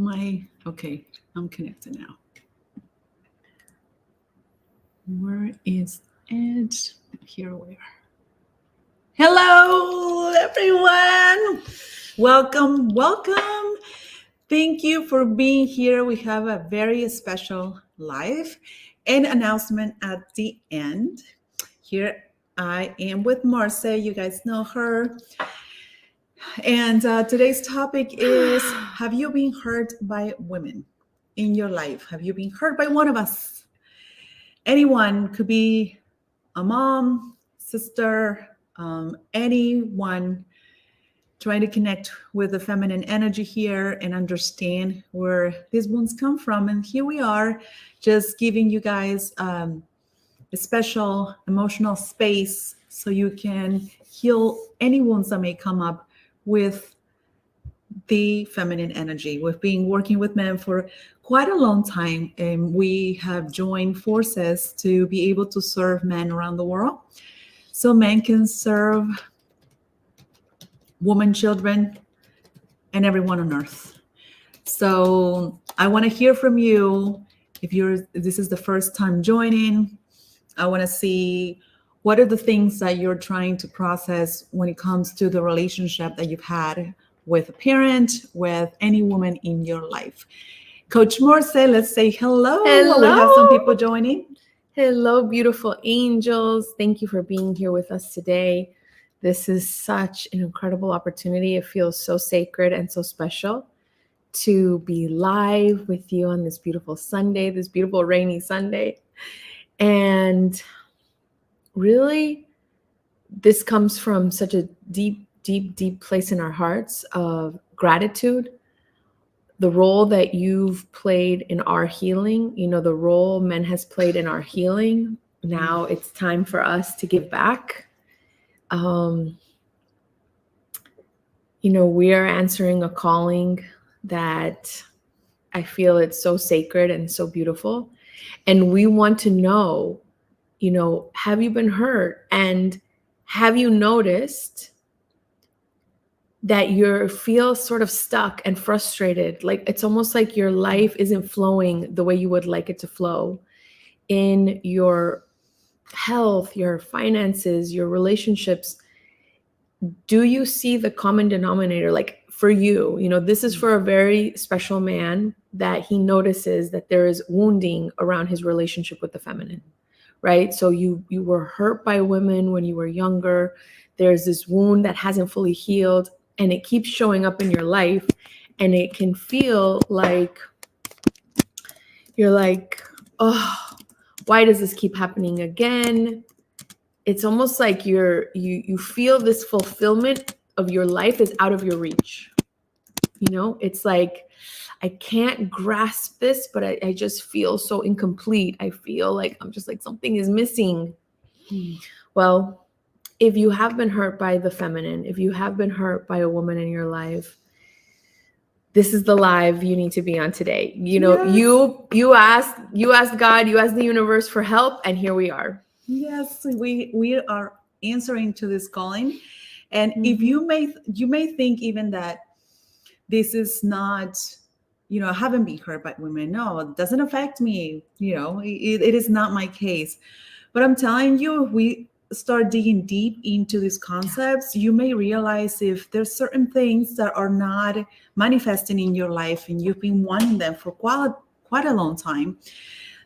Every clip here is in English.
Okay, I'm connected now. Where is it? Here we are. Hello, everyone. Welcome, welcome. Thank you for being here. We have a very special live and announcement at the end. Here I am with Marce. You guys know her. And today's topic is: have you been hurt by women in your life? Have you been hurt by one of us? Anyone, could be a mom, sister, anyone trying to connect with the feminine energy here and understand where these wounds come from. And here we are, just giving you guys a special emotional space so you can heal any wounds that may come up with the feminine energy. We've been working with men for quite a long time, and we have joined forces to be able to serve men around the world, so men can serve women, children, and everyone on earth. So I want to hear from you. If this is the first time joining, I want to see what are the things that you're trying to process when it comes to the relationship that you've had with a parent, with any woman in your life. Coach Morse, let's say hello. Hello. We have some people joining. Hello, beautiful angels. Thank you for being here with us today. This is such an incredible opportunity. It feels so sacred and so special to be live with you on this beautiful Sunday, this beautiful rainy Sunday. And really, this comes from such a deep place in our hearts of gratitude. The role that you've played in our healing, the role men has played in our healing. Now it's time for us to give back. We are answering a calling that I feel it's so sacred and so beautiful. And we want to know, have you been hurt? And have you noticed that you feel sort of stuck and frustrated? Like it's almost like your life isn't flowing the way you would like it to flow in your health, your finances, your relationships. Do you see the common denominator? Like for you, this is for a very special man that he notices that there is wounding around his relationship with the feminine, right? So you were hurt by women when you were younger. There's this wound that hasn't fully healed, and it keeps showing up in your life, and it can feel like you're like, oh, why does this keep happening again? It's almost like you feel this fulfillment of your life is out of your reach. It's like, I can't grasp this, but I just feel so incomplete. I feel like I'm just like something is missing. Well, if you have been hurt by the feminine, if you have been hurt by a woman in your life, this is the live you need to be on today. Yes. You asked God, you asked the universe for help, and here we are. Yes, we are answering to this calling. And if you may think even that this is not, I haven't been hurt by women. No, it doesn't affect me. It is not my case. But I'm telling you, if we start digging deep into these concepts, you may realize if there's certain things that are not manifesting in your life and you've been wanting them for quite a long time,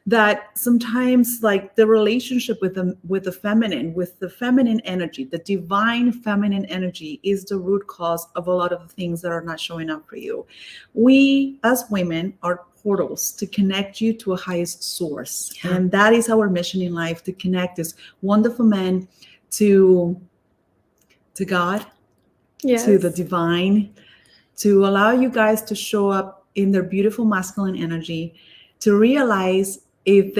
that sometimes like the relationship with the feminine energy, the divine feminine energy, is the root cause of a lot of the things that are not showing up for you. We as women are portals to connect you to a highest source. Yeah. And that is our mission in life, to connect this wonderful man to God, yes, to the divine, to allow you guys to show up in their beautiful masculine energy, to realize if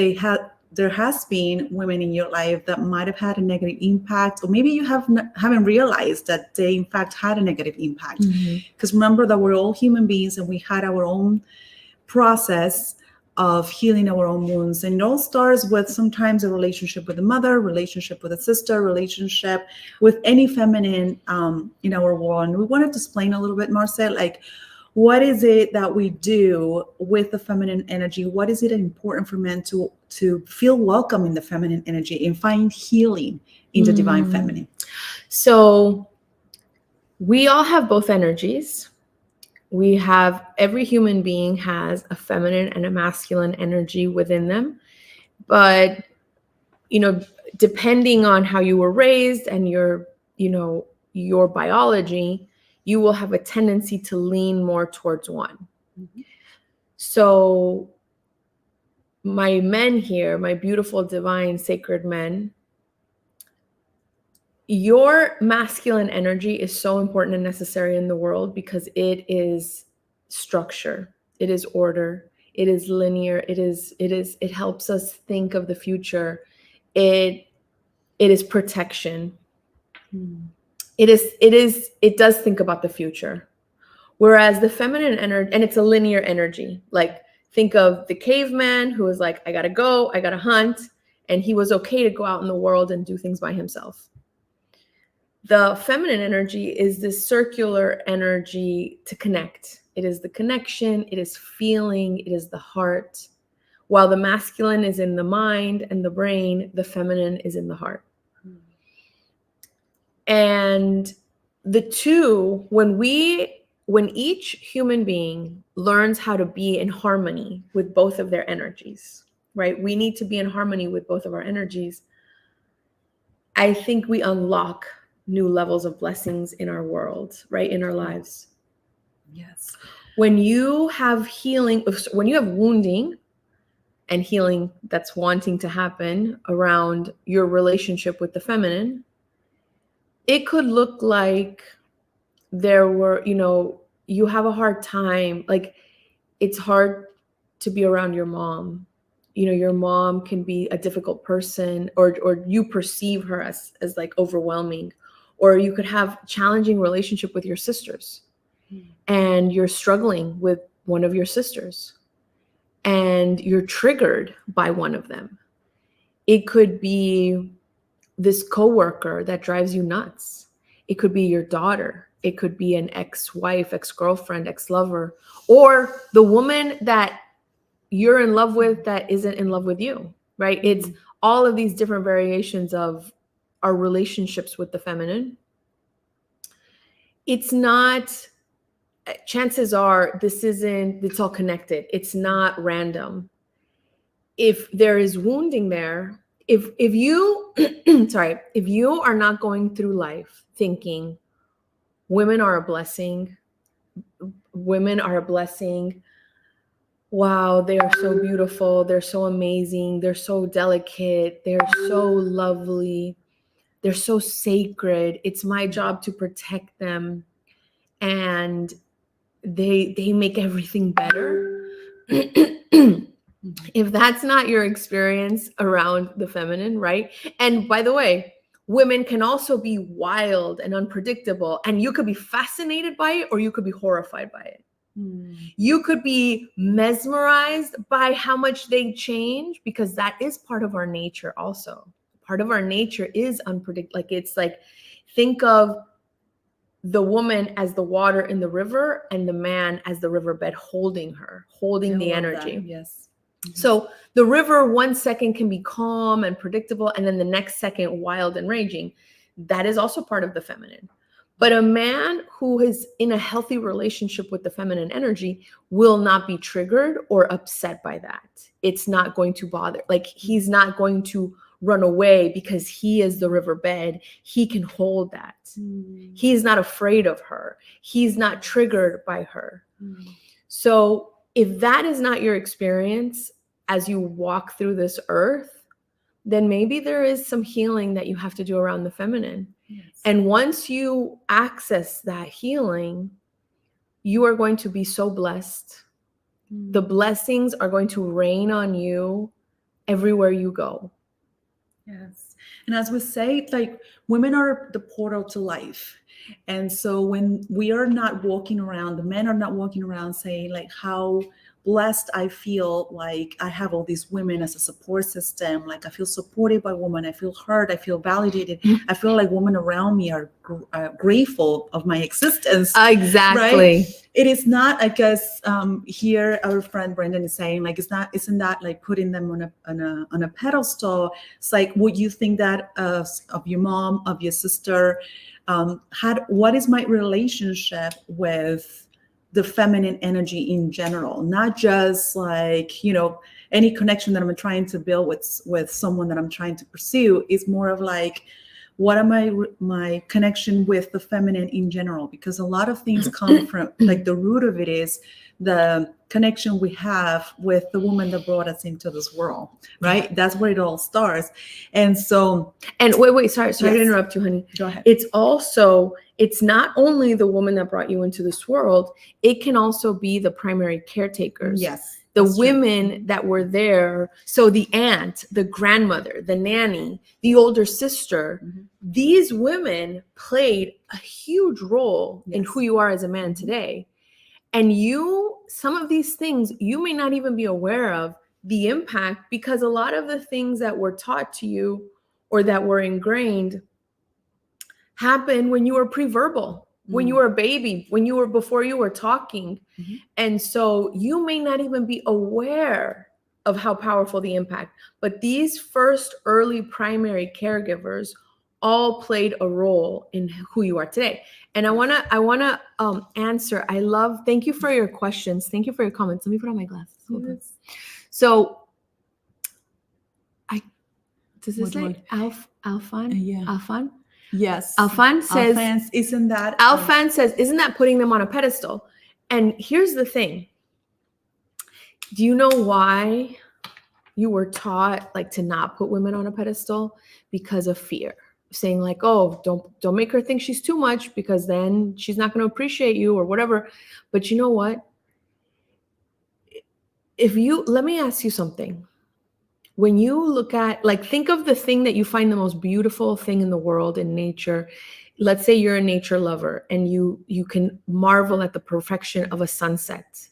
there has been women in your life that might have had a negative impact, or maybe you haven't realized that they in fact had a negative impact. Because remember that we're all human beings and we had our own process of healing our own wounds. And it all starts with sometimes a relationship with a mother, relationship with a sister, relationship with any feminine in our world. And we wanted to explain a little bit, Marcel, like what is it that we do with the feminine energy? What is it important for men to feel welcome in the feminine energy and find healing in the divine feminine? So we all have both energies. Every human being has a feminine and a masculine energy within them. But, depending on how you were raised and your biology, you will have a tendency to lean more towards one. Mm-hmm. So my men here, my beautiful, divine, sacred men, your masculine energy is so important and necessary in the world because it is structure, it is order, it is linear, it helps us think of the future. It is protection. It does think about the future. Whereas the feminine energy, and it's a linear energy. Like, think of the caveman who was like, I gotta go, I gotta hunt, and he was okay to go out in the world and do things by himself. The feminine energy is this circular energy to connect. It is the connection, it is feeling, it is the heart. While the masculine is in the mind and the brain, the feminine is in the heart. And the two, when each human being learns how to be in harmony with both of their energies, right? We need to be in harmony with both of our energies. I think we unlock new levels of blessings in our world, right? In our lives. Yes. When you have healing, when you have wounding and healing that's wanting to happen around your relationship with the feminine, it could look like you have a hard time. Like, it's hard to be around your mom. Your mom can be a difficult person, or you perceive her as like overwhelming, or you could have challenging relationship with your sisters, and you're struggling with one of your sisters, and you're triggered by one of them. It could be this coworker that drives you nuts. It could be your daughter. It could be an ex-wife, ex-girlfriend, ex-lover, or the woman that you're in love with that isn't in love with you, right? It's all of these different variations of our relationships with the feminine. It's not, chances are it's all connected. It's not random. If there is wounding there, if you, if you are not going through life thinking women are a blessing, wow, they are so beautiful, they're so amazing, they're so delicate, they're so lovely, they're so sacred, it's my job to protect them, and they make everything better. If that's not your experience around the feminine, right? And by the way, women can also be wild and unpredictable, and you could be fascinated by it or you could be horrified by it. You could be mesmerized by how much they change, because that is part of our nature also. Part of our nature is unpredictable. Like, it's like, think of the woman as the water in the river and the man as the riverbed holding the energy. That. Yes. So the river 1 second can be calm and predictable, and then the next second wild and raging. That is also part of the feminine. But a man who is in a healthy relationship with the feminine energy will not be triggered or upset by that. It's not going to bother. Like, he's not going to run away because he is the riverbed. He can hold that. He's not afraid of her. He's not triggered by her. So if that is not your experience as you walk through this earth, then maybe there is some healing that you have to do around the feminine. Yes. And once you access that healing, you are going to be so blessed. The blessings are going to rain on you everywhere you go. Yes. And as we say, like, women are the portal to life. And so when we are not walking around, the men are not walking around saying, like, how blessed I feel, like I have all these women as a support system. Like I feel supported by women. I feel heard. I feel validated. I feel like women around me are grateful of my existence. Exactly. Right? It is not, I guess, here our friend Brendan is saying, like, isn't that like putting them on a pedestal? It's like, would you think that of your mom, of your sister? What is my relationship with the feminine energy in general, not just like, any connection that I'm trying to build with someone that I'm trying to pursue. Is more of like, what am my connection with the feminine in general? Because a lot of things come from, like, the root of it is the connection we have with the woman that brought us into this world, right? Yeah. That's where it all starts. And so, and wait, sorry to interrupt you, honey. Go ahead. It's not only the woman that brought you into this world, it can also be the primary caretakers. Yes. The women that were there. So the aunt, the grandmother, the nanny, the older sister, these women played a huge role in who you are as a man today. And some of these things, you may not even be aware of the impact, because a lot of the things that were taught to you or that were ingrained happened when you were pre-verbal, when you were a baby, before you were talking. And so you may not even be aware of how powerful the impact, but these first early primary caregivers all played a role in who you are today. And I want to answer. Thank you for your questions. Thank you for your comments. Let me put on my glasses. Hold on. So does this say Alfan? Yeah. Alfan? Yes. Alfan says, isn't that putting them on a pedestal? And here's the thing. Do you know why you were taught, like, to not put women on a pedestal? Because of fear. Saying like, oh, don't make her think she's too much, because then she's not going to appreciate you or whatever. But you know what? Let me ask you something. When you look at, like, think of the thing that you find the most beautiful thing in the world, in nature. Let's say you're a nature lover and you can marvel at the perfection of a sunset.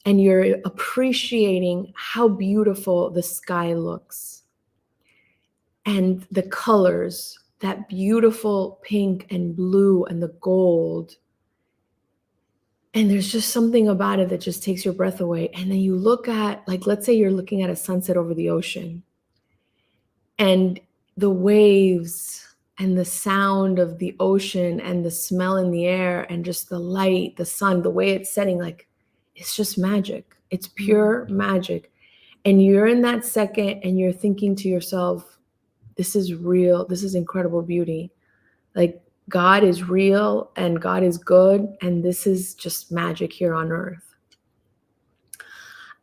And you're appreciating how beautiful the sky looks. And the colors, that beautiful pink and blue and the gold. And there's just something about it that just takes your breath away. And then you look at, like, let's say you're looking at a sunset over the ocean. And the waves and the sound of the ocean and the smell in the air and just the light, the sun, the way it's setting, like, it's just magic. It's pure magic. And you're in that second and you're thinking to yourself, this is real. This is incredible beauty. Like, God is real and God is good. And this is just magic here on earth.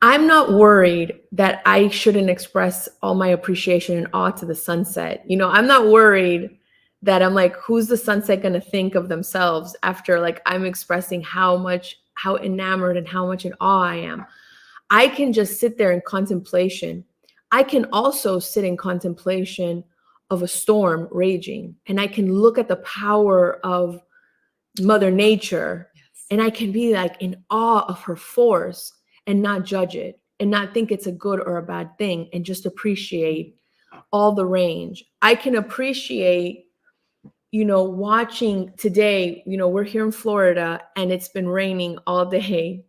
I'm not worried that I shouldn't express all my appreciation and awe to the sunset. I'm not worried that I'm like, who's the sunset going to think of themselves after, like, I'm expressing how enamored and how much in awe I am. I can just sit there in contemplation. I can also sit in contemplation of a storm raging, and I can look at the power of Mother Nature, and I can be like in awe of her force and not judge it and not think it's a good or a bad thing, and just appreciate all the range. I can appreciate, watching today, we're here in Florida and it's been raining all day.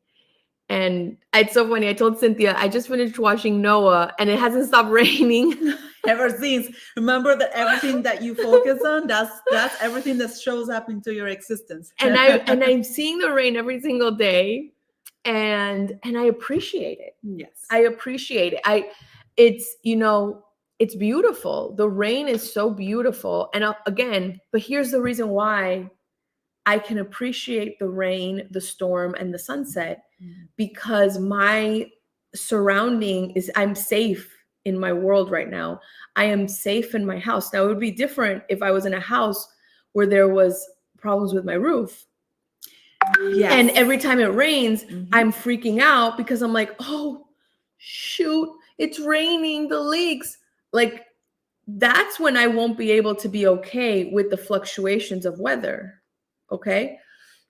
And it's so funny. I told Cynthia, I just finished watching Noah and it hasn't stopped raining ever since. Remember that everything that you focus on, that's everything that shows up into your existence. And I'm seeing the rain every single day, and I appreciate it. Yes. I appreciate it. It's beautiful. The rain is so beautiful. And but here's the reason why I can appreciate the rain, the storm, and the sunset, because my surrounding is, I'm safe in my world right now. I am safe in my house. Now, it would be different if I was in a house where there was problems with my roof. Yes. And every time it rains, I'm freaking out because I'm like, oh, shoot, it's raining, the leaks. Like, that's when I won't be able to be okay with the fluctuations of weather. Okay.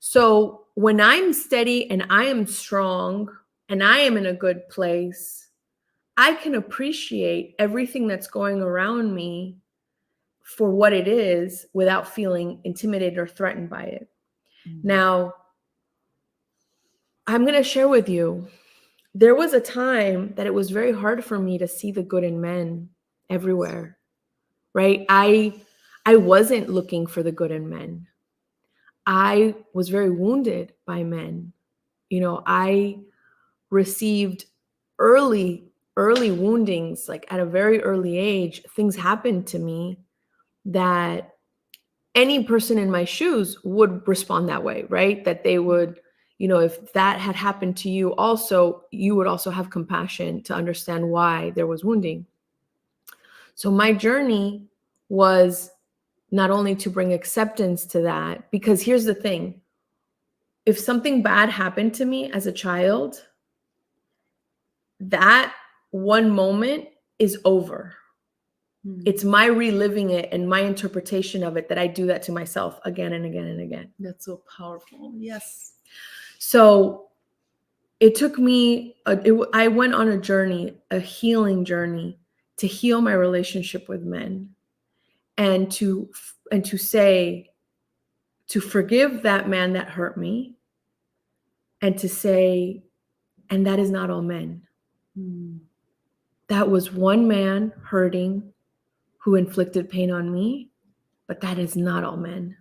So when I'm steady and I am strong, and I am in a good place, I can appreciate everything that's going around me for what it is without feeling intimidated or threatened by it. Now, I'm going to share with you, there was a time that it was very hard for me to see the good in men everywhere, right? I wasn't looking for the good in men. I was very wounded by men. You know, I received early woundings, like at a very early age. Things happened to me that any person in my shoes would respond that way, right? That they would, you know, if that had happened to you also, you would also have compassion to understand why there was wounding. So my journey was not only to bring acceptance to that, because here's the thing. If something bad happened to me as a child, that one moment is over. It's my reliving it and my interpretation of it that I do that to myself again and again and again. That's so powerful. Yes. So it took me, I went on a journey, a healing journey, to heal my relationship with men, and to say, to forgive that man that hurt me, and to say, and that is not all men. That was one man hurting who inflicted pain on me, but that is not all men.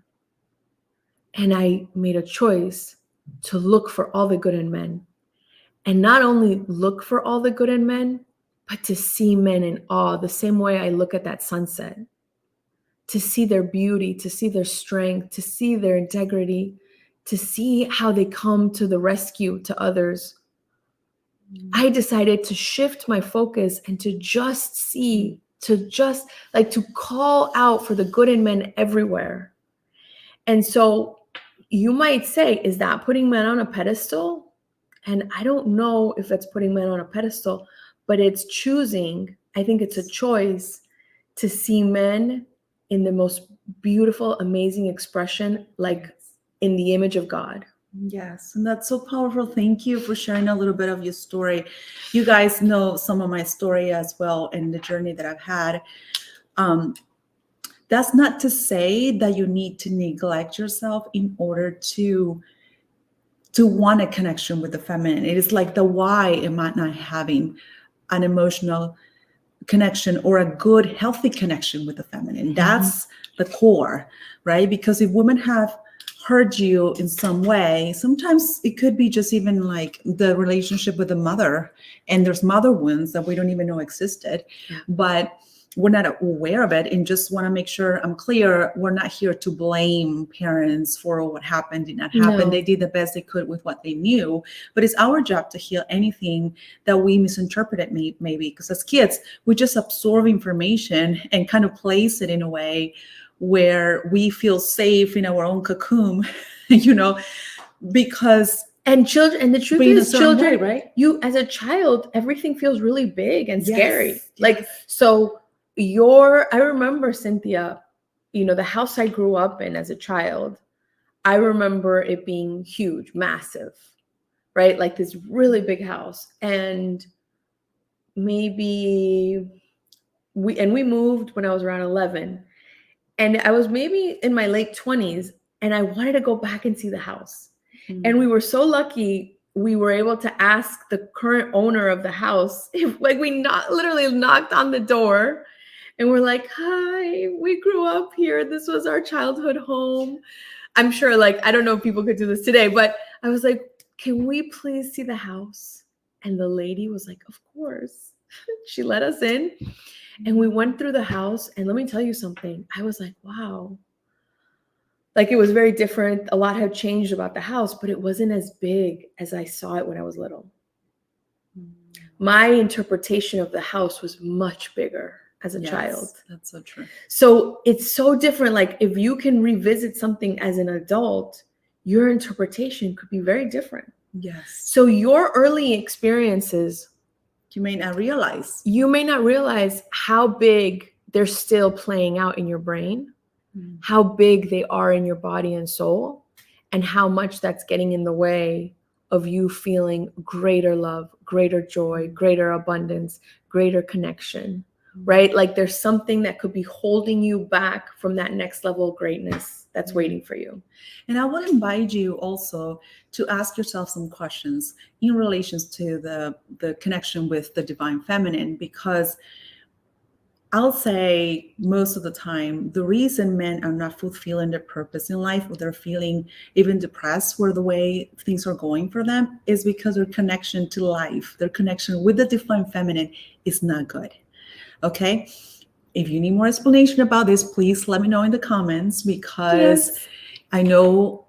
And I made a choice to look for all the good in men. And not only look for all the good in men, but to see men in awe, the same way I look at that sunset. To see their beauty, to see their strength, to see their integrity, to see how they come to the rescue to others. I decided to shift my focus and to just see, to call out for the good in men everywhere. And so you might say, is that putting men on a pedestal? And I don't know if it's putting men on a pedestal, but it's choosing. I think it's a choice to see men in the most beautiful, amazing expression, like in the image of God. Yes, and that's so powerful. Thank you for sharing a little bit of your story. You guys know some of my story as well and the journey that I've had. That's not to say that you need to neglect yourself in order to want a connection with the feminine. It is like the why am I not having an emotional connection or a good, healthy connection with the feminine? That's the core, right? Because if women have hurt you in some way, sometimes it could be just even like the relationship with the mother, and there's mother wounds that we don't even know existed, but we're not aware of it, and just want to make sure I'm clear. We're not here to blame parents for what happened, did not happen. No. They did the best they could with what they knew, but it's our job to heal anything that we misinterpreted, maybe because as kids, we just absorb information and kind of place it in a way where we feel safe in our own cocoon, because and children, and the truth being a is, certain children, way, right? You as a child, everything feels really big and scary. Yes, Like, yes. so I remember, Cynthia, the house I grew up in as a child, I remember it being huge, massive, right? Like this really big house. And maybe we moved when I was around 11. And I was maybe in my late 20s, and I wanted to go back and see the house. And we were so lucky, we were able to ask the current owner of the house if, like, literally knocked on the door, and we're like, hi, we grew up here. This was our childhood home. I'm sure, like, I don't know if people could do this today, but I was like, can we please see the house? And the lady was like, of course. She let us in, and we went through the house. And let me tell you something. I was like, wow. Like, it was very different. A lot had changed about the house, but it wasn't as big as I saw it when I was little. My interpretation of the house was much bigger as a child. That's so true. So it's so different. Like, if you can revisit something as an adult, your interpretation could be very different. Yes. So your early experiences, you may not realize how big they're still playing out in your brain, how big they are in your body and soul, and how much that's getting in the way of you feeling greater love, greater joy, greater abundance, greater connection, right? Like there's something that could be holding you back from that next level of greatness that's waiting for you. And I would invite you also to ask yourself some questions in relation to the connection with the divine feminine, because I'll say most of the time, the reason men are not fulfilling their purpose in life, or they're feeling even depressed for the way things are going for them, is because their connection to life, their connection with the divine feminine is not good. Okay? If you need more explanation about this, please let me know in the comments, because Yes. I know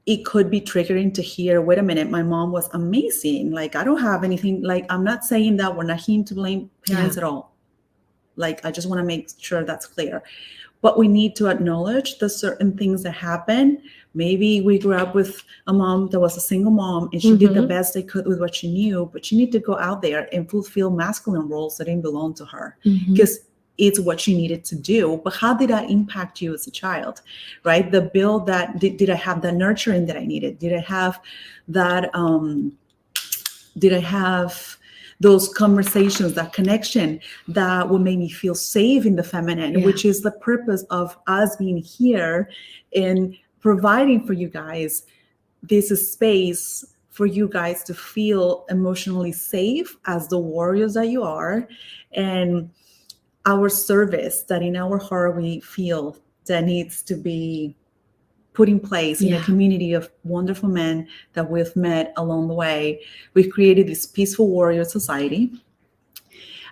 it could be triggering to hear, wait a minute, my mom was amazing. Like, I don't have anything, like, I'm not saying that we're not here to blame parents at all. Like, I just want to make sure that's clear. But we need to acknowledge the certain things that happen. Maybe we grew up with a mom that was a single mom, and she did the best they could with what she knew, but she needed to go out there and fulfill masculine roles that didn't belong to her, because it's what she needed to do. But how did that impact you as a child, right? The build that, did I have the nurturing that I needed? Did I have that, did I have those conversations, that connection that would make me feel safe in the feminine, which is the purpose of us being here and providing for you guys this space for you guys to feel emotionally safe as the warriors that you are, and our service that in our heart we feel that needs to be put in place in a community of wonderful men that we've met along the way. We've created this peaceful warrior society.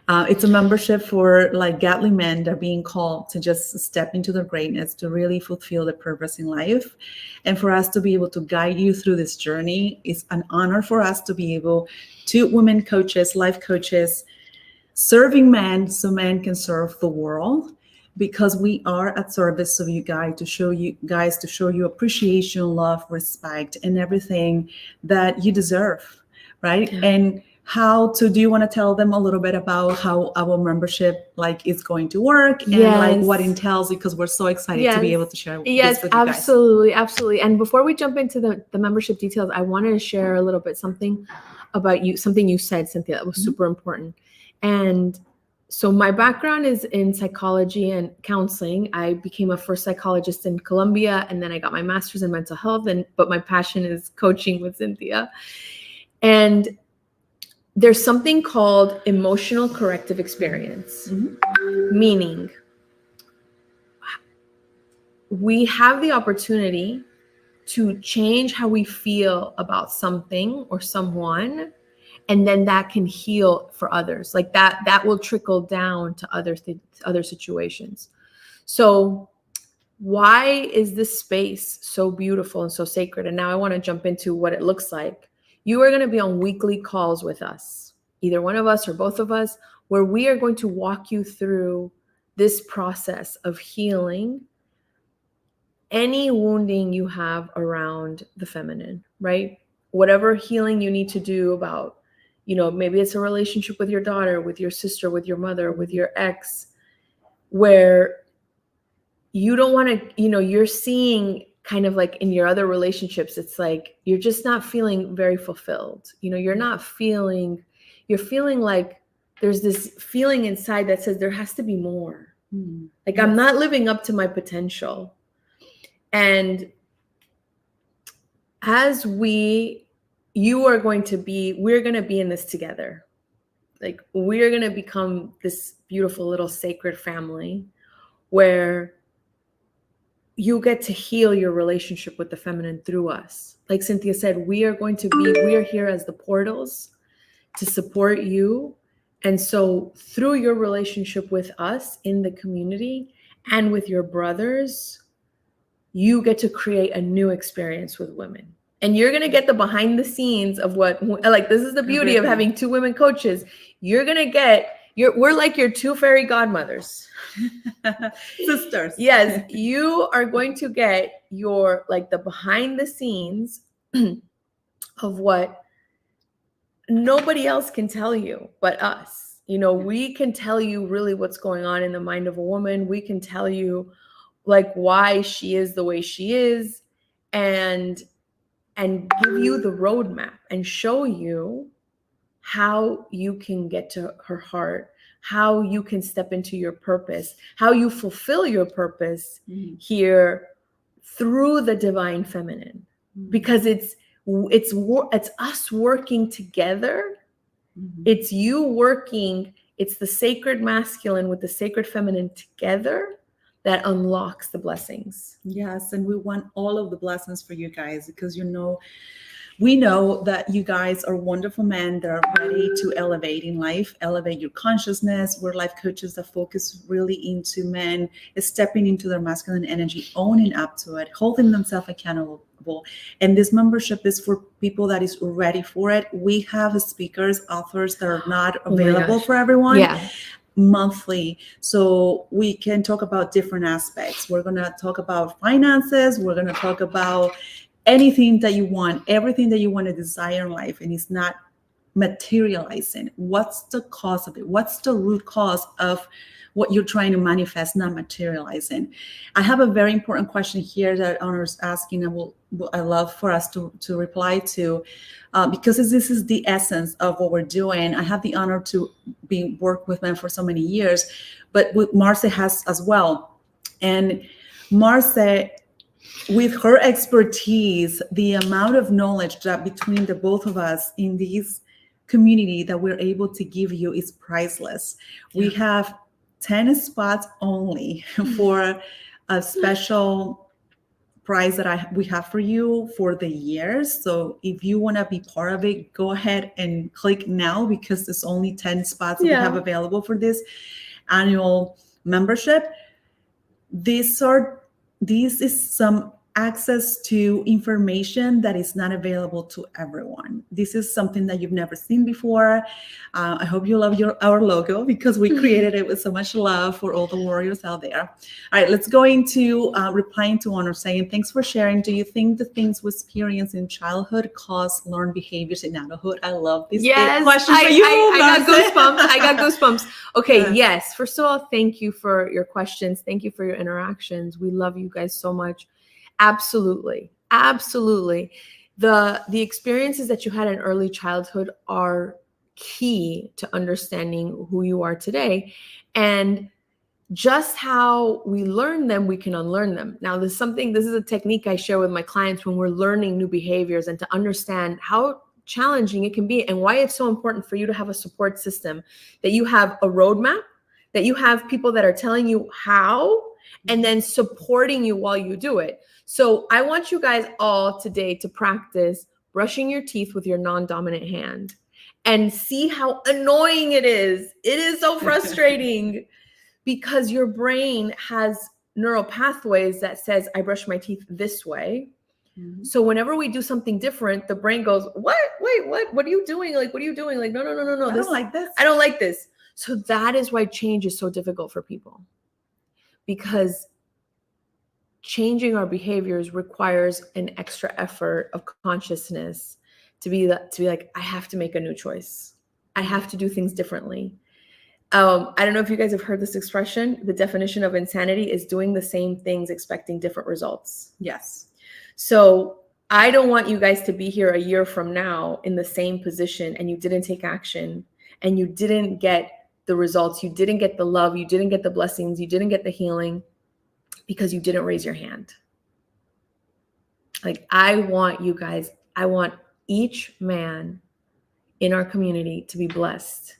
It's a membership for like godly men that are being called to just step into their greatness, to really fulfill their purpose in life. And for us to be able to guide you through this journey, is an honor for us to be able to, women coaches, life coaches, serving men so men can serve the world, because we are at service of you guys to show you appreciation, love, respect, and everything that you deserve, right? And how to, do you want to tell them a little bit about how our membership like is going to work, and like what entails, because we're so excited to be able to share this with you guys. Absolutely. And before we jump into the membership details, I wanted to share a little bit something about you, something you said, Cynthia, that was super important. And so my background is in psychology and counseling. I became a first psychologist in Colombia, and then I got my master's in mental health, but my passion is coaching with Cynthia. And there's something called emotional corrective experience, meaning we have the opportunity to change how we feel about something or someone, and then that can heal for others. Like that will trickle down to other situations. So why is this space so beautiful and so sacred? And now I want to jump into what it looks like. You are going to be on weekly calls with us, either one of us or both of us, where we are going to walk you through this process of healing any wounding you have around the feminine, right? Whatever healing you need to do about, maybe it's a relationship with your daughter, with your sister, with your mother, with your ex, where you don't want to, you're seeing kind of like in your other relationships, it's like you're just not feeling very fulfilled. You're feeling like there's this feeling inside that says there has to be more. Like I'm not living up to my potential. And as we're going to be in this together. Like we're going to become this beautiful little sacred family where you get to heal your relationship with the feminine through us. Like Cynthia said, we are here as the portals to support you. And so through your relationship with us in the community and with your brothers, you get to create a new experience with women. And you're going to get the behind the scenes of this is the beauty of having two women coaches. You're going to get, we're like your two fairy godmothers. Sisters. Yes, you are going to get the behind the scenes of what nobody else can tell you but us. We can tell you really what's going on in the mind of a woman. We can tell you why she is the way she is, and and give you the roadmap and show you how you can get to her heart, how you can step into your purpose, how you fulfill your purpose here through the divine feminine. Because it's us working together. It's you working, it's the sacred masculine with the sacred feminine together that unlocks the blessings. Yes, and we want all of the blessings for you guys, because we know that you guys are wonderful men that are ready to elevate in life, elevate your consciousness. We're life coaches that focus really into men stepping into their masculine energy, owning up to it, holding themselves accountable. And this membership is for people that is ready for it. We have speakers, authors that are not available for everyone. Monthly, so we can talk about different aspects. We're going to talk about finances. We're going to talk about anything that you want, everything that you want to desire in life, and it's not materializing. What's the cause of it? What's the root cause of what you're trying to manifest not materializing? I have a very important question here that Honor's asking, and I love for us to reply to, because this is the essence of what we're doing. I have the honor to work with men for so many years, but with Marce has as well. And Marce, with her expertise, the amount of knowledge that between the both of us in this community that we're able to give you is priceless. We have 10 spots only for a special prize that we have for you for the year. So if you want to be part of it, go ahead and click now, because there's only 10 spots that we have available for this annual membership. This is some access to information that is not available to everyone. This is something that you've never seen before. I hope you love our logo, because we created it with so much love for all the warriors out there. All right, let's go into replying to Honor, saying, thanks for sharing. Do you think the things we experience in childhood cause learned behaviors in adulthood? I love this question for you. I got goosebumps. I got goosebumps. Okay, yes. First of all, thank you for your questions. Thank you for your interactions. We love you guys so much. Absolutely. The experiences that you had in early childhood are key to understanding who you are today. And just how we learn them, we can unlearn them. Now, this is a technique I share with my clients when we're learning new behaviors, and to understand how challenging it can be and why it's so important for you to have a support system, that you have a roadmap, that you have people that are telling you how, and then supporting you while you do it. So I want you guys all today to practice brushing your teeth with your non-dominant hand and see how annoying it is. It is so frustrating because your brain has neural pathways that says, I brush my teeth this way. So whenever we do something different, the brain goes, what? Wait, what? What are you doing? Like, what are you doing? Like, no. I don't like this. I don't like this. So that is why change is so difficult for people, because changing our behaviors requires an extra effort of consciousness to be like, I have to make a new choice. I have to do things differently. I don't know if you guys have heard this expression. The definition of insanity is doing the same things, expecting different results. Yes. So I don't want you guys to be here a year from now in the same position and you didn't take action and you didn't get the results. You didn't get the love. You didn't get the blessings. You didn't get the healing, because you didn't raise your hand. Like, I want each man in our community to be blessed,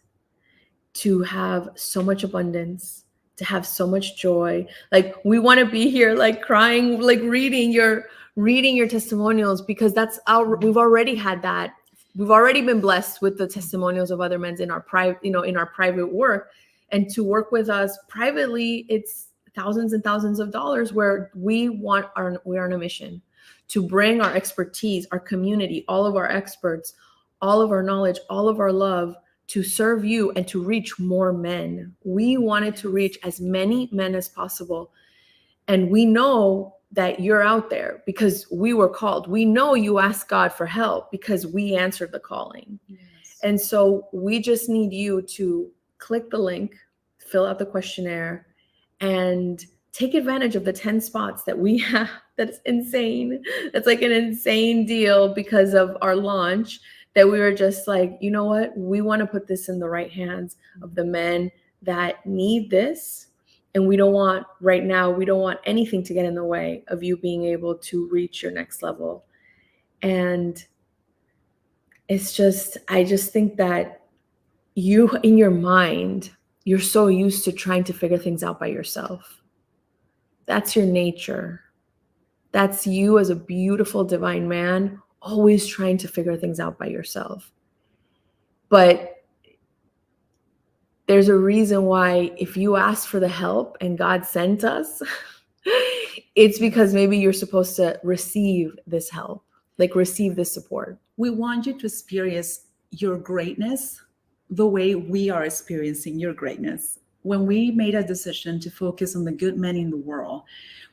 to have so much abundance, to have so much joy. Like, we want to be here, like crying, like reading your testimonials, because we've already had that. We've already been blessed with the testimonials of other men in our private work, and to work with us privately, it's thousands and thousands of dollars, where we are on a mission to bring our expertise, our community, all of our experts, all of our knowledge, all of our love, to serve you and to reach more men. We wanted to reach as many men as possible. And we know that you're out there because we were called. We know you asked God for help because we answered the calling. Yes. And so we just need you to click the link, fill out the questionnaire, and take advantage of the 10 spots that we have. That's insane. That's like an insane deal because of our launch, that we were just like, you know what? We want to put this in the right hands of the men that need this. And we don't want anything to get in the way of you being able to reach your next level. And it's just, I just think that you, in your mind, you're so used to trying to figure things out by yourself. That's your nature. That's you as a beautiful divine man, always trying to figure things out by yourself. But there's a reason why if you ask for the help and God sent us, it's because maybe you're supposed to receive this help, like receive this support. We want you to experience your greatness the way we are experiencing your greatness. When we made a decision to focus on the good men in the world,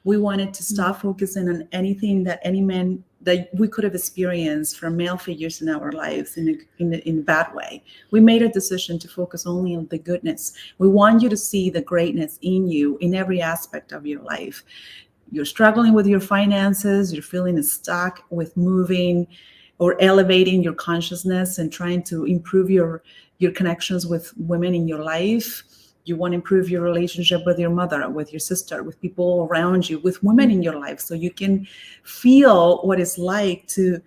we wanted to stop focusing on anything that any man that we could have experienced from male figures in our lives in a bad way. We made a decision to focus only on the goodness. We want you to see the greatness in you in every aspect of your life. You're struggling with your finances, you're feeling stuck with moving or elevating your consciousness and trying to improve your connections with women in your life. You want to improve your relationship with your mother, with your sister, with people around you, with women in your life, so you can feel what it's like to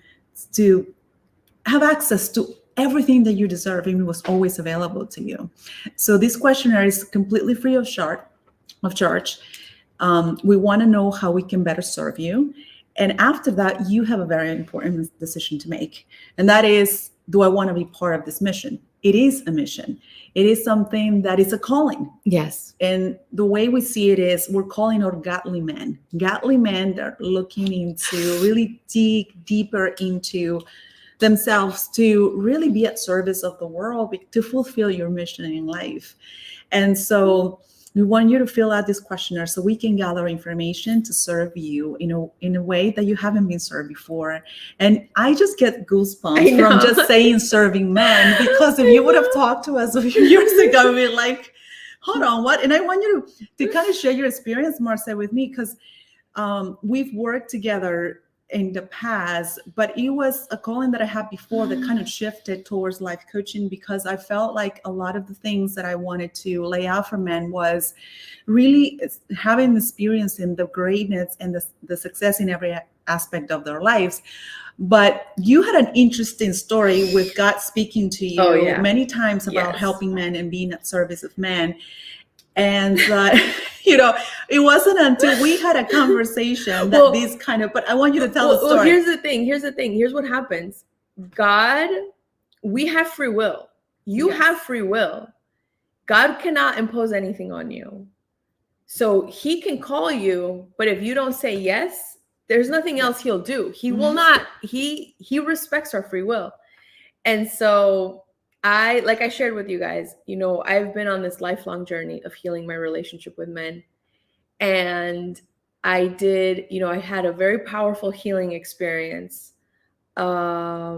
have access to everything that you deserve and was always available to you. So this questionnaire is completely free of charge. We want to know how we can better serve you. And after that, you have a very important decision to make. And that is, do I want to be part of this mission? It is a mission. It is something that is a calling. Yes. And the way we see it is we're calling out godly men that are looking into really dig deeper into themselves to really be at service of the world, to fulfill your mission in life. And so we want you to fill out this questionnaire so we can gather information to serve you in a way that you haven't been served before. And I just get goosebumps from just saying serving men, because if you would have talked to us a few years ago, we'd be like, hold on, what? And I want you to kind of share your experience, Marcia, with me, because we've worked together in the past, but it was a calling that I had before that kind of shifted towards life coaching, because I felt like a lot of the things that I wanted to lay out for men was really having experience in the greatness and the success in every aspect of their lives. But you had an interesting story with God speaking to you many times about helping men and being at service of men. And, it wasn't until we had a conversation that but I want you to tell the story. Well, here's the thing. Here's what happens. God, we have free will. You have free will. God cannot impose anything on you. So he can call you, but if you don't say yes, there's nothing else he'll do. He will not, he respects our free will. And so like I shared with you guys, I've been on this lifelong journey of healing my relationship with men. And I did, I had a very powerful healing experience. I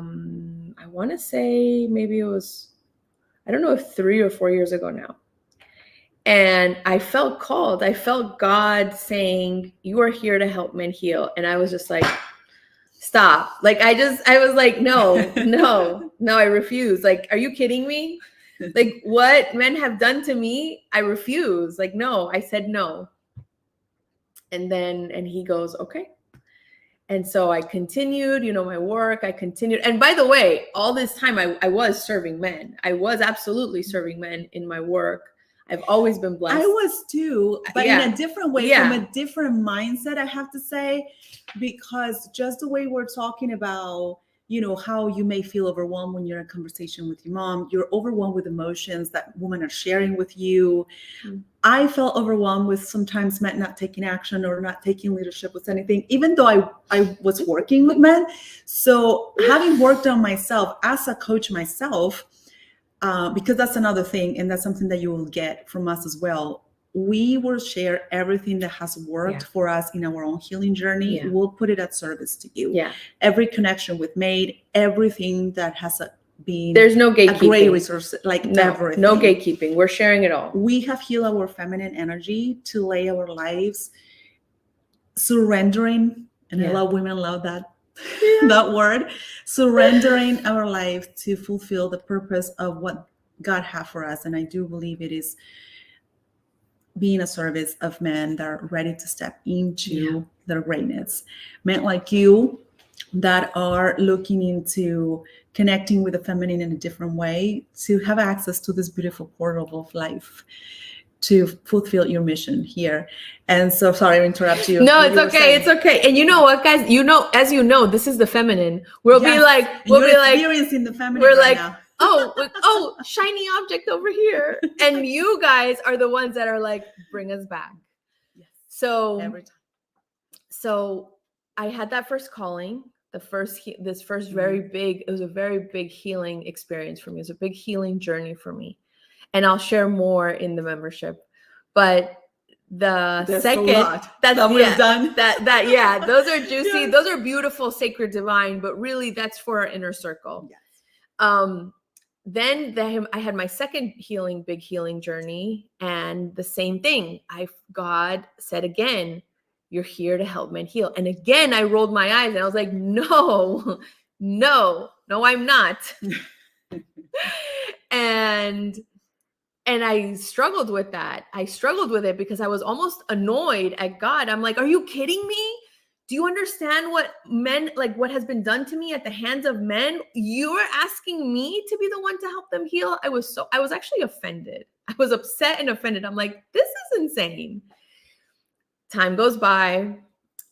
want to say maybe it was, I don't know if 3 or 4 years ago now. And I felt called. I felt God saying, you are here to help men heal. And I was just like, stop. Like, I was like, no, I refuse. Like, are you kidding me? Like, what men have done to me, I refuse. Like, no, I said no. And he goes, okay. And so I continued, my work, I continued. And by the way, all this time I was serving men. I was absolutely serving men in my work. I've always been blessed. I was too, but in a different way, from a different mindset, I have to say, because just the way we're talking about, how you may feel overwhelmed when you're in conversation with your mom, you're overwhelmed with emotions that women are sharing with you. I felt overwhelmed with sometimes men not taking action or not taking leadership with anything, even though I was working with men. So having worked on myself as a coach myself, because that's another thing, and that's something that you will get from us as well. We will share everything that has worked for us in our own healing journey. We'll put it at service to you. Every connection we've made, everything that has being There's no a great gatekeeping. resource, like No, everything. no gatekeeping. We're sharing it all. We have healed our feminine energy to lay our lives surrendering, and I Yeah. love women love that Yeah. that word, surrendering our life to fulfill the purpose of what God has for us. And I do believe it is being a service of men that are ready to step into their greatness. Men like you that are looking into connecting with the feminine in a different way to have access to this beautiful portal of life to fulfill your mission here. And so, sorry to interrupt you. No, What it's you were okay. saying. It's okay. And you know what, guys? You know, as you know, this is the feminine. We'll Yes, be like, and you're experiencing the feminine we're right like, now. oh, shiny object over here. And you guys are the ones that are like, bring us back. Yes, So every time. So I had that first calling, this first very big, it was a very big healing experience for me. It was a big healing journey for me. And I'll share more in the membership. But the There's second a lot that's that we've done. that yeah, those are juicy, Yes. those are beautiful, sacred, divine, but really that's for our inner circle. Yes. Then I had my second big healing journey, and the same thing. God said again, you're here to help men heal. And again, I rolled my eyes and I was like, no, I'm not. and I struggled with that. I struggled with it because I was almost annoyed at God. I'm like, are you kidding me? Do you understand what has been done to me at the hands of men? You're asking me to be the one to help them heal? I was actually offended. I was upset and offended. I'm like, this is insane. Time goes by,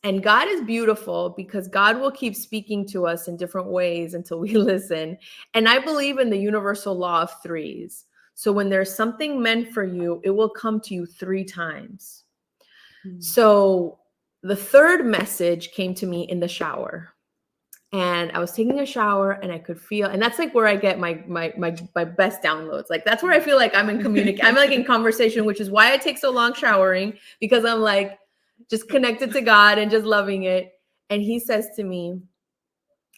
and God is beautiful because God will keep speaking to us in different ways until we listen. And I believe in the universal law of threes. So when there's something meant for you, it will come to you 3 times. So the third message came to me in the shower, and I was taking a shower and I could feel, and that's like where I get my best downloads. Like that's where I feel like I'm in conversation, which is why I take so long showering, because I'm like just connected to God and just loving it. And he says to me,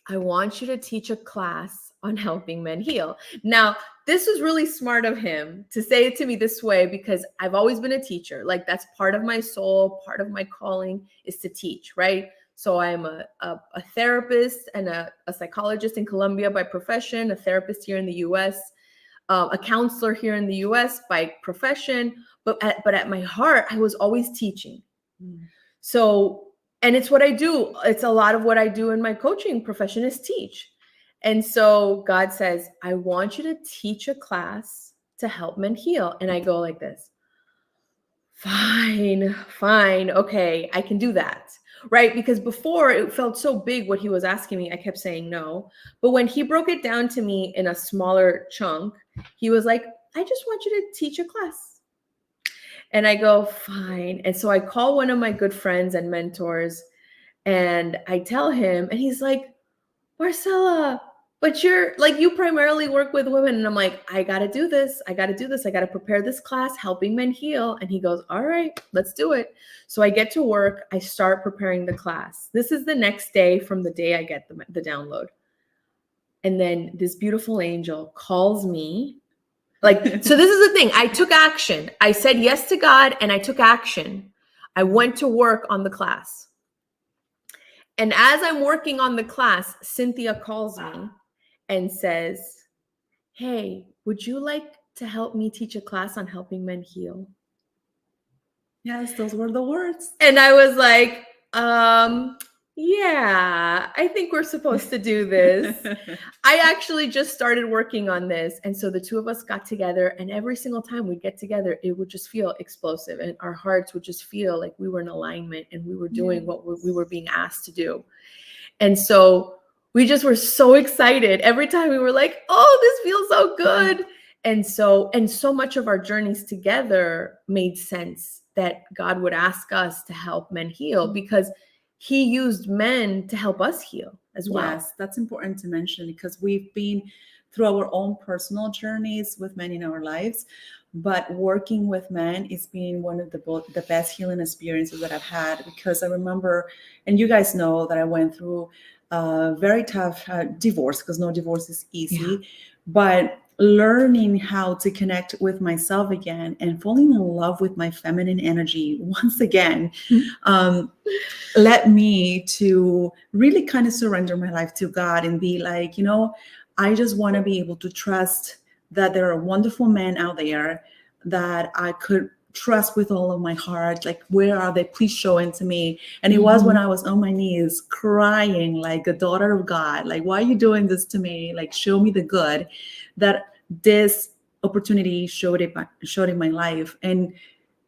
I want you to teach a class on helping men heal. Now, this was really smart of him to say it to me this way, because I've always been a teacher. Like that's part of my soul, part of my calling is to teach, right? So I'm a therapist and a psychologist in Colombia by profession, a therapist here in the US, a counselor here in the US by profession, but at my heart, I was always teaching. So, and it's what I do. It's a lot of what I do in my coaching profession is teach. And so God says, I want you to teach a class to help men heal. And I go like this, fine. Okay, I can do that. Right? Because before it felt so big what he was asking me, I kept saying no. But when he broke it down to me in a smaller chunk, he was like, I just want you to teach a class. And I go, fine. And so I call one of my good friends and mentors and I tell him, and he's like, Marcella, but you primarily work with women. And I'm like, I got to do this. I got to prepare this class, helping men heal. And he goes, all right, let's do it. So I get to work. I start preparing the class. This is the next day from the day I get the download. And then this beautiful angel calls me. So this is the thing. I took action. I said yes to God and I took action. I went to work on the class. And as I'm working on the class, Cynthia calls me and says, hey, would you like to help me teach a class on helping men heal? Yes, those were the words. And I was like, yeah, I think we're supposed to do this. I actually just started working on this. And so the two of us got together, and every single time we get together, it would just feel explosive, and our hearts would just feel like we were in alignment and we were doing what we were being asked to do. And so we just were so excited. Every time we were like, oh, this feels so good. And so much of our journeys together made sense that God would ask us to help men heal, because he used men to help us heal as well. Yes, that's important to mention, because we've been through our own personal journeys with men in our lives. but working with men is being one of the best healing experiences that I've had, because I remember, and you guys know that I went through a very tough divorce, because no divorce is easy, but learning how to connect with myself again and falling in love with my feminine energy once again led me to really kind of surrender my life to God and be like, I just want to be able to trust that there are wonderful men out there that I could trust with all of my heart. Like, where are they? Please show it to me. And it was when I was on my knees crying like a daughter of God, like, why are you doing this to me? Like, show me the good, that this opportunity showed in my life. And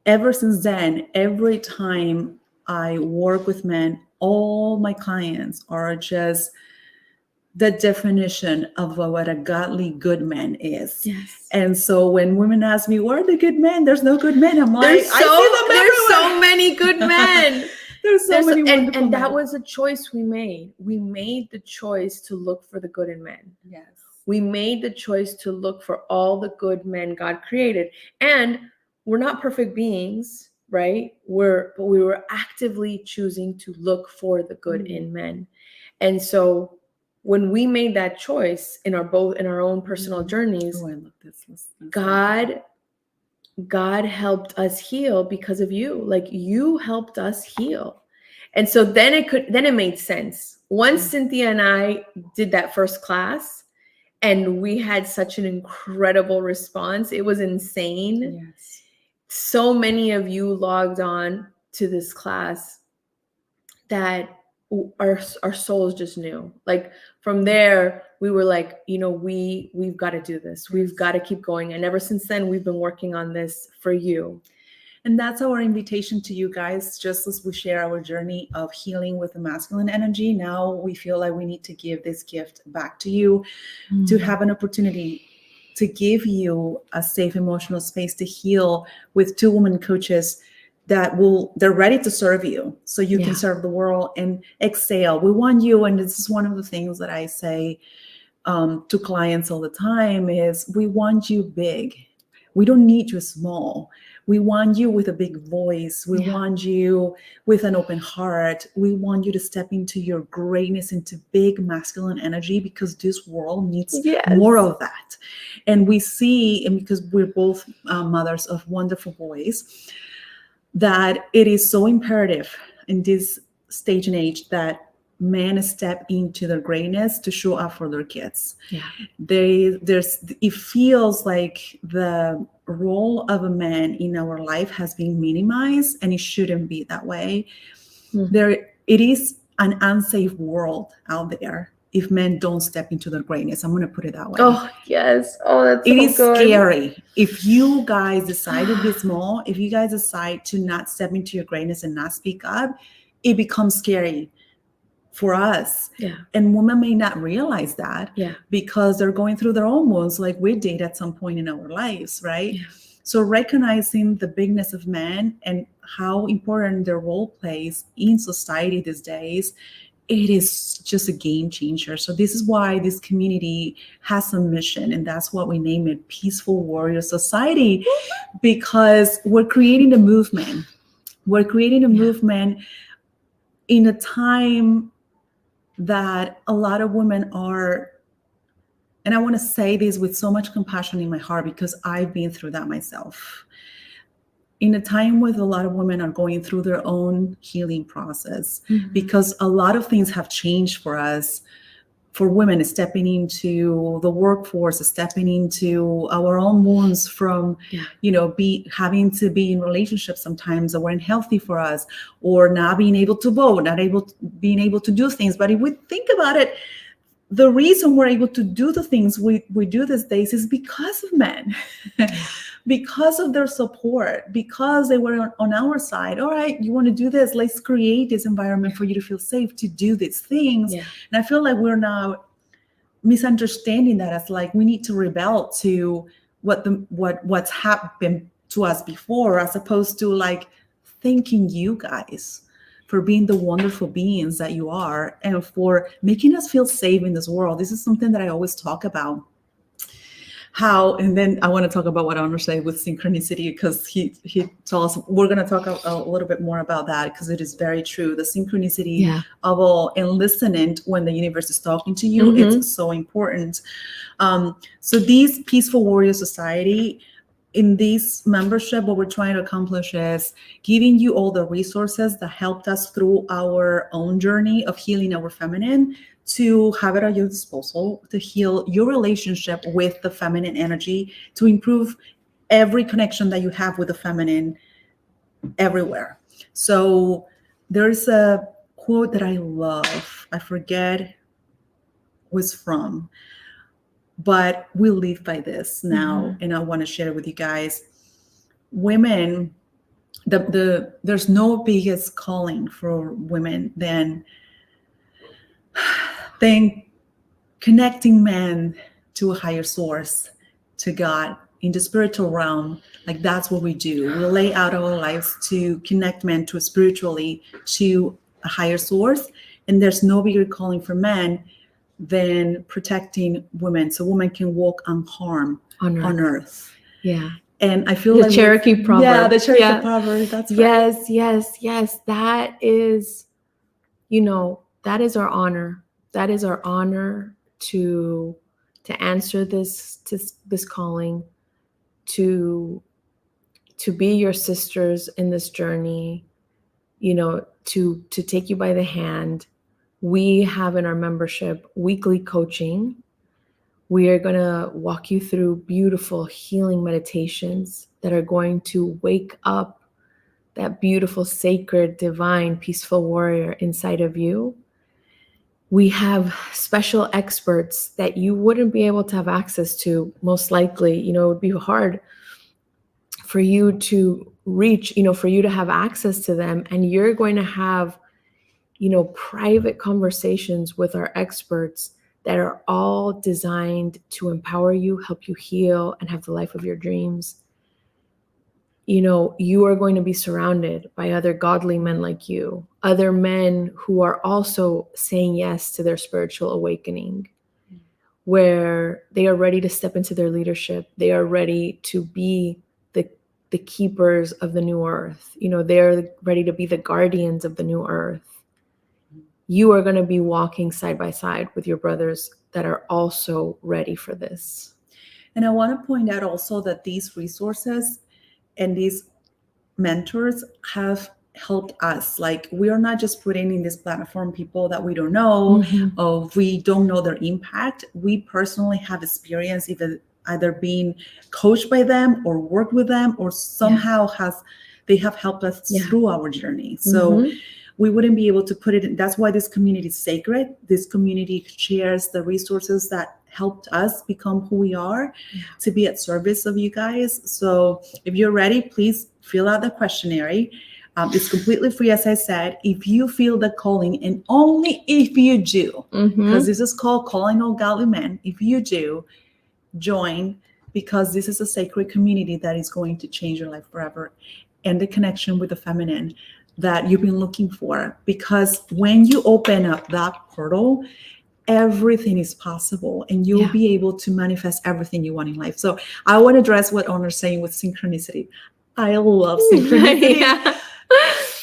ever since then, every time I work with men, all my clients are just the definition of what a godly good man is. Yes. And so when women ask me, where are the good men? There's no good men. I'm like, I see them there's so everywhere. many good men. There's so many wonderful and that men. was a choice we made. We made the choice to look for the good in men. Yes. We made the choice to look for all the good men God created. And we're not perfect beings, right? But we were actively choosing to look for the good in men. And so when we made that choice in our own personal journeys, God helped us heal because of you. Like, you helped us heal. And so then it made sense. Once Cynthia and I did that first class, and we had such an incredible response. It was insane. Yes. So many of you logged on to this class that our souls just knew. Like, from there, we were like, we've got to do this. We've got to keep going. And ever since then, we've been working on this for you. And that's our invitation to you guys. Just as we share our journey of healing with the masculine energy, now we feel like we need to give this gift back to you, to have an opportunity to give you a safe emotional space to heal with two women coaches they're ready to serve you, so you can serve the world and exhale. We want you, and this is one of the things that I say to clients all the time, is we want you big. We don't need you small. We want you with a big voice. We want you with an open heart. We want you to step into your greatness, into big masculine energy, because this world needs more of that. And we see, and because we're both mothers of wonderful boys, that it is so imperative in this stage and age that men step into their greatness to show up for their kids. It feels like the role of a man in our life has been minimized, and it shouldn't be that way. It is an unsafe world out there if men don't step into their greatness. I'm going to put it that way. Oh, yes. Oh, that's so good. It is scary. If you guys decide to be small, if you guys decide to not step into your greatness and not speak up, it becomes scary for us. And women may not realize that because they're going through their own wounds, like we did at some point in our lives, right? So recognizing the bigness of men and how important their role plays in society these days, it is just a game changer. So this is why this community has a mission, and that's what we name it, Peaceful Warrior Society, because we're creating a movement. We're creating a movement in a time that a lot of women are, and I want to say this with so much compassion in my heart because I've been through that myself. In a time where a lot of women are going through their own healing process, because a lot of things have changed for us, for women stepping into the workforce, stepping into our own wounds from, having to be in relationships sometimes that weren't healthy for us, or not being able to vote, being able to do things. But if we think about it, the reason we're able to do the things we do these days is because of men, because of their support, because they were on our side. All right, you want to do this? Let's create this environment for you to feel safe to do these things. And I feel like we're now misunderstanding that as like we need to rebel to what's happened to us before, as opposed to like thanking you guys for being the wonderful beings that you are and for making us feel safe in this world. This is something that I always talk about. how, and then I want to talk about what Honor said with synchronicity, because he told us we're going to talk a little bit more about that, because it is very true. The synchronicity Yeah. of all, and listening when the universe is talking to you, Mhm. it's so important. So these Peaceful Warrior Society, in this membership, what we're trying to accomplish is giving you all the resources that helped us through our own journey of healing our feminine, to have it at your disposal to heal your relationship with the feminine energy, to improve every connection that you have with the feminine everywhere. So there's a quote that I love. I forget was from, but we live by this now, and I want to share it with you guys. Women, there's no biggest calling for women than connecting men to a higher source, to God, in the spiritual realm. Like, that's what we do. We lay out our lives to connect men to spiritually, to a higher source. And there's no bigger calling for men than protecting women, so women can walk unharmed on earth. Yeah. And I feel The like Cherokee proverb. Yeah, the Cherokee Yeah. proverb. That's Yes, right. yes. That is, that is our honor. That is our honor to answer this calling, to be your sisters in this journey, to take you by the hand. We have in our membership weekly coaching. We are going to walk you through beautiful healing meditations that are going to wake up that beautiful, sacred, divine, peaceful warrior inside of you. We have special experts that you wouldn't be able to have access to, most likely. It would be hard for you to reach, for you to have access to them. And you're going to have, private conversations with our experts that are all designed to empower you, help you heal, and have the life of your dreams. You are going to be surrounded by other godly men like you, other men who are also saying yes to their spiritual awakening, where they are ready to step into their leadership. They are ready to be the keepers of the new earth. They're ready to be the guardians of the new earth. You are going to be walking side by side with your brothers that are also ready for this. And I want to point out also that these resources and these mentors have helped us. Like, we are not just putting in this platform people that we don't know, or we don't know their impact. We personally have experience either being coached by them or worked with them, or somehow they have helped us through our journey. So we wouldn't be able to put it in. That's why this community is sacred. This community shares the resources that helped us become who we are, to be at service of you guys. So if you're ready, please fill out the questionnaire. It's completely free, as I said. If you feel the calling, and only if you do, because this is called Calling All Godly Men, if you do, join, because this is a sacred community that is going to change your life forever, and the connection with the feminine that you've been looking for. Because when you open up that portal, everything is possible, and you'll be able to manifest everything you want in life. So I want to address what Honor's saying with synchronicity. I love synchronicity.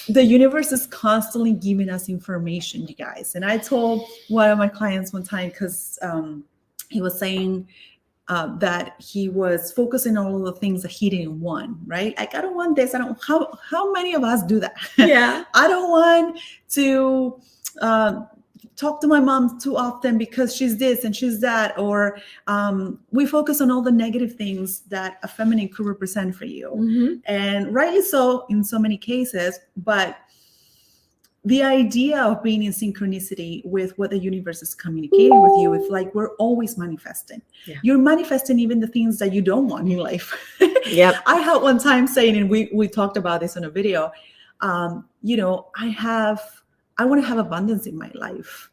The universe is constantly giving us information, you guys. And I told one of my clients one time, because he was saying that he was focusing on all of the things that he didn't want, right? Like, I don't want this. How many of us do that? Yeah. I don't want to talk to my mom too often because she's this and she's that. Or we focus on all the negative things that a feminine could represent for you. And rightly so in so many cases, but the idea of being in synchronicity with what the universe is communicating with you, it's like we're always manifesting. You're manifesting even the things that you don't want in life. I had one time saying, and we talked about this in a video, I want to have abundance in my life.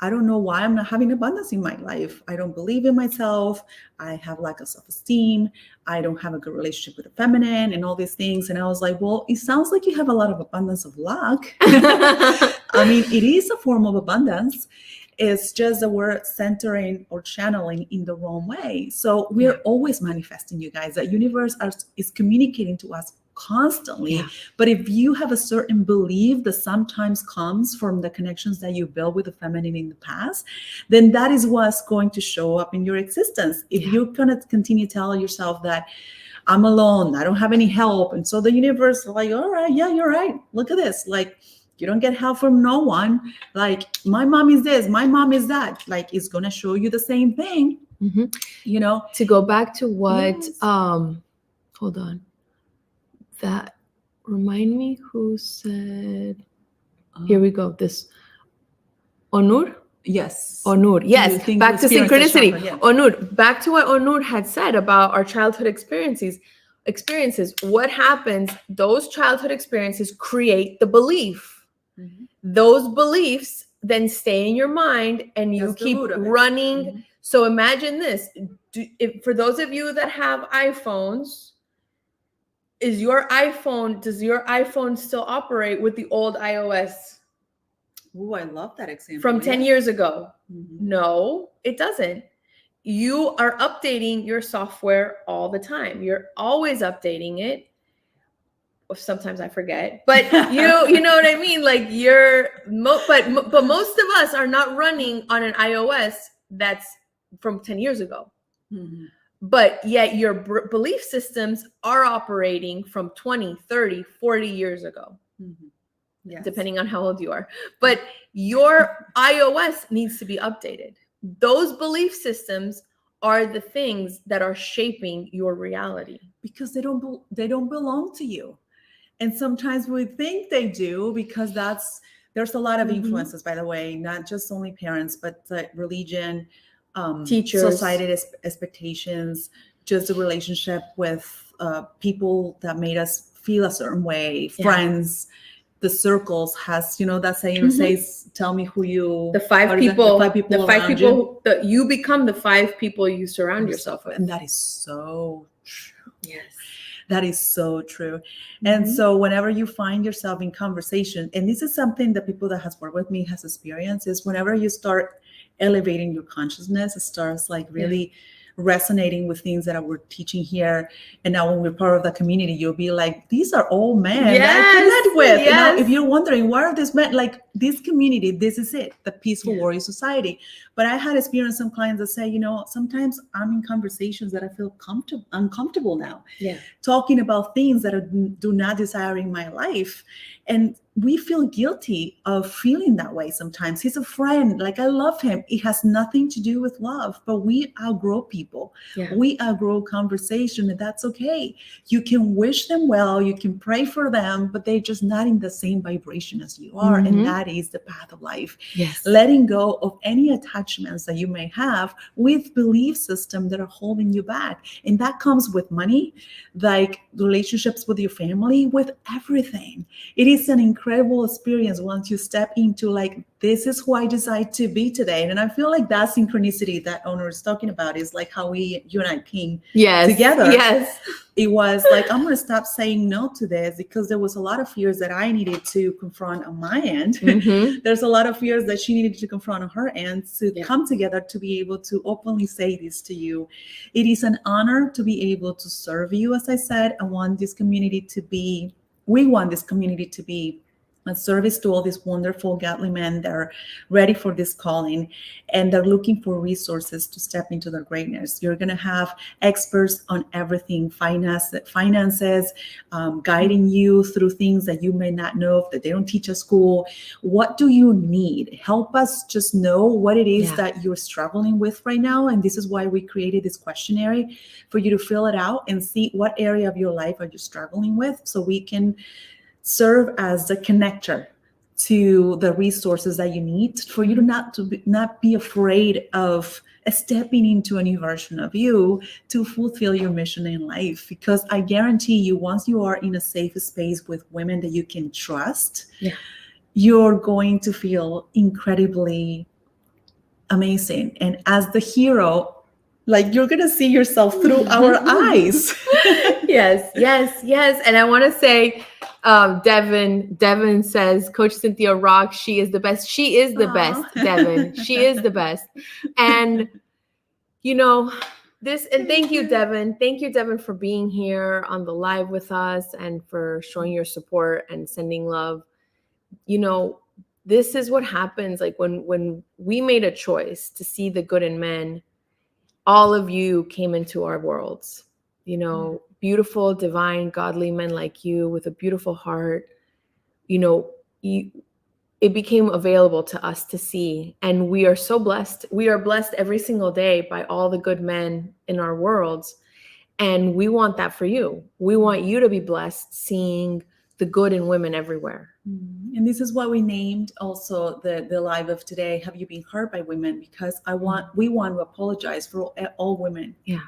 I don't know why I'm not having abundance in my life. I don't believe in myself. I have lack of self-esteem. I don't have a good relationship with the feminine and all these things. And I was like, well, it sounds like you have a lot of abundance of luck. I mean, it is a form of abundance. It's just that we're centering or channeling in the wrong way. So we're always manifesting, you guys. The universe is communicating to us constantly. But if you have a certain belief that sometimes comes from the connections that you built with the feminine in the past, then that is what's going to show up in your existence. If you're going to continue telling yourself that I'm alone, I don't have any help, and so the universe is like, all right, yeah, you're right, look at this, like, you don't get help from no one, like, my mom is this, my mom is that, like, it's going to show you the same thing. You know, to go back to what hold on, that remind me who said, here we go, this Onur. Onur, yes. Back to synchronicity. Onur, back to what Onur had said about our childhood experiences. What happens? Those childhood experiences create the belief. Those beliefs then stay in your mind, and you keep running. So imagine this. For those of you that have iPhones, does your iPhone still operate with the old iOS? Oh, I love that example. From 10 years ago. No, it doesn't. You are updating your software all the time. You're always updating it. Sometimes I forget, but you know what I mean? Like but most of us are not running on an iOS that's from 10 years ago. But yet your belief systems are operating from 20, 30, 40 years ago. Depending on how old you are. But your iOS needs to be updated. Those belief systems are the things that are shaping your reality. Because they don't belong to you. And sometimes we think they do, because there's a lot of influences, by the way, not just only parents, but religion, teachers, society expectations, just a relationship with people that made us feel a certain way, friends. The circles has, that saying says, tell me who you, the five people that you become, the 5 people you surround yourself with. And that is so true. Yes. That is so true. And so whenever you find yourself in conversation, and this is something that people that has worked with me has experienced, is whenever you start elevating your consciousness, it starts like really resonating with things that we're teaching here. And now when we're part of the community, you'll be like, these are all men that I connect with. Now, if you're wondering, why are these men, like this community, this is it, the Peaceful Warrior Society. But I had experienced some clients that say, sometimes I'm in conversations that I feel uncomfortable now, talking about things that I do not desire in my life. And we feel guilty of feeling that way sometimes. He's a friend, like I love him. It has nothing to do with love, but we outgrow people. We outgrow conversation, and that's okay. You can wish them well, you can pray for them, but they're just not in the same vibration as you are. And that is the path of life. Letting go of any attachments that you may have with belief systems that are holding you back. And that comes with money, like relationships with your family, with everything. It is an incredible experience once you step into like, this is who I decide to be today. And I feel like that synchronicity that Onur is talking about is like how you and I came together. It was like, I'm going to stop saying no to this, because there was a lot of fears that I needed to confront on my end. There's a lot of fears that she needed to confront on her end to come together to be able to openly say this to you. It is an honor to be able to serve you. As I said, we want this community to be a service to all these wonderful godly men that are ready for this calling, and they're looking for resources to step into their greatness. You're going to have experts on everything, finances, guiding you through things that you may not know, that they don't teach at school. What do you need? Help us just know what it is that you're struggling with right now. And this is why we created this questionnaire, for you to fill it out and see what area of your life are you struggling with, so we can serve as the connector to the resources that you need, for you to not be afraid of stepping into a new version of you to fulfill your mission in life. Because I guarantee you, once you are in a safe space with women that you can trust, you're going to feel incredibly amazing. And as the hero, like, you're going to see yourself through our eyes. Yes. And I want to say, Devin says, Coach Cynthia rocks. She is the best. She is the best, Aw. Devin. She is the best. And, you know, and thank you, Devin. Thank you, Devin, for being here on the live with us and for showing your support and sending love. You know, this is what happens. Like when we made a choice to see the good in men, all of you came into our worlds, you know, beautiful, divine, godly men like you with a beautiful heart. You know, it became available to us to see. And we are so blessed. We are blessed every single day by all the good men in our worlds. And we want that for you. We want you to be blessed seeing the good in women everywhere. And this is what we named also the live of today. Have you been hurt by women? Because we want to apologize for all women. Yeah.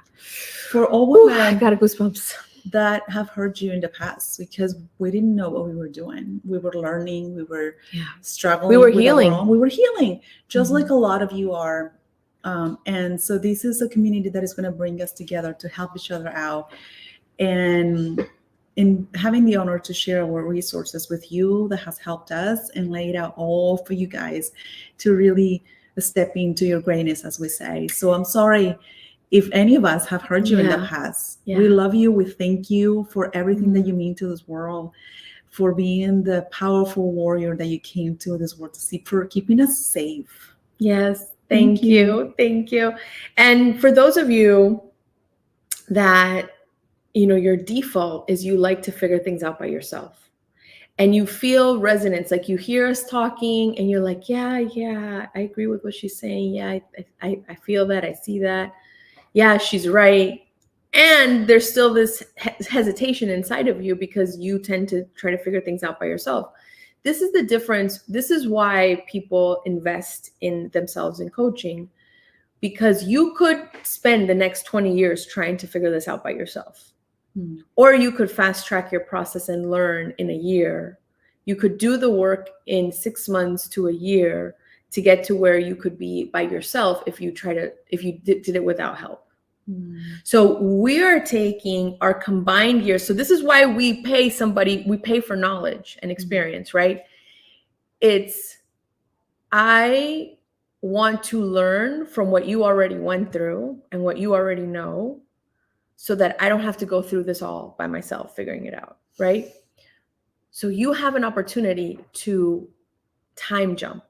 For all Ooh, women. I got goosebumps. That have hurt you in the past because we didn't know what we were doing. We were learning. We were struggling. We were healing. We were healing, just like a lot of you are. And so this is a community that is going to bring us together to help each other out. And in having the honor to share our resources with you that has helped us and laid out all for you guys to really step into your greatness, as we say. So I'm sorry if any of us have hurt you in the past. We love you. We thank you for everything that you mean to this world, for being the powerful warrior that you came to this world to see, for keeping us safe. Yes. Thank you. Thank you. And for those of you that, you know, your default is you like to figure things out by yourself and you feel resonance, like you hear us talking and you're like, yeah, I agree with what she's saying. Yeah, I feel that. I see that. Yeah, she's right. And there's still this hesitation inside of you because you tend to try to figure things out by yourself. This is the difference. This is why people invest in themselves in coaching, because you could spend the next 20 years trying to figure this out by yourself. Or you could fast track your process and learn in a year. You could do the work in 6 months to a year to get to where you could be by yourself if you did it without help. So we are taking our combined years. So this is why we pay for knowledge and experience, right? I want to learn from what you already went through and what you already know, so that I don't have to go through this all by myself, figuring it out, right? So you have an opportunity to time jump,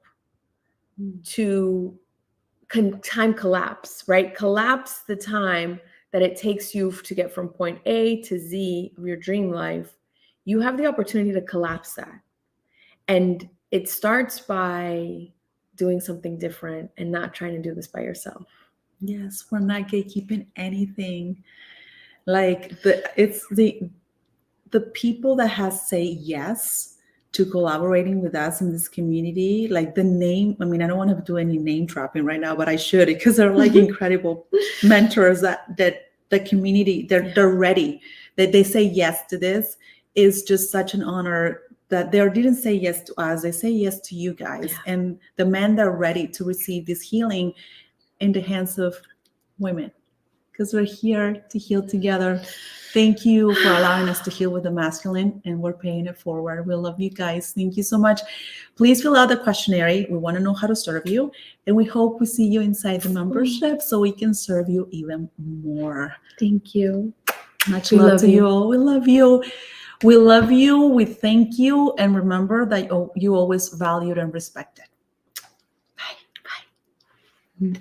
to time collapse, right? Collapse the time that it takes you to get from point A to Z of your dream life. You have the opportunity to collapse that. And it starts by doing something different and not trying to do this by yourself. Yes, we're not gatekeeping anything. Like the people that has say yes to collaborating with us in this community, like the name, I mean, I don't want to do any name dropping right now, but I should, because they're like incredible mentors that the community, they're ready, that they say yes to this is just such an honor that they didn't say yes to us, they say yes to you guys. And the men that are ready to receive this healing in the hands of women, because we're here to heal together. Thank you for allowing us to heal with the masculine, and we're paying it forward. We love you guys. Thank you so much. Please fill out the questionnaire. We want to know how to serve you, and we hope we see you inside the membership so we can serve you even more. Thank you. Much love to you all. We love you. We love you. We thank you. And remember that you always valued and respected. Bye.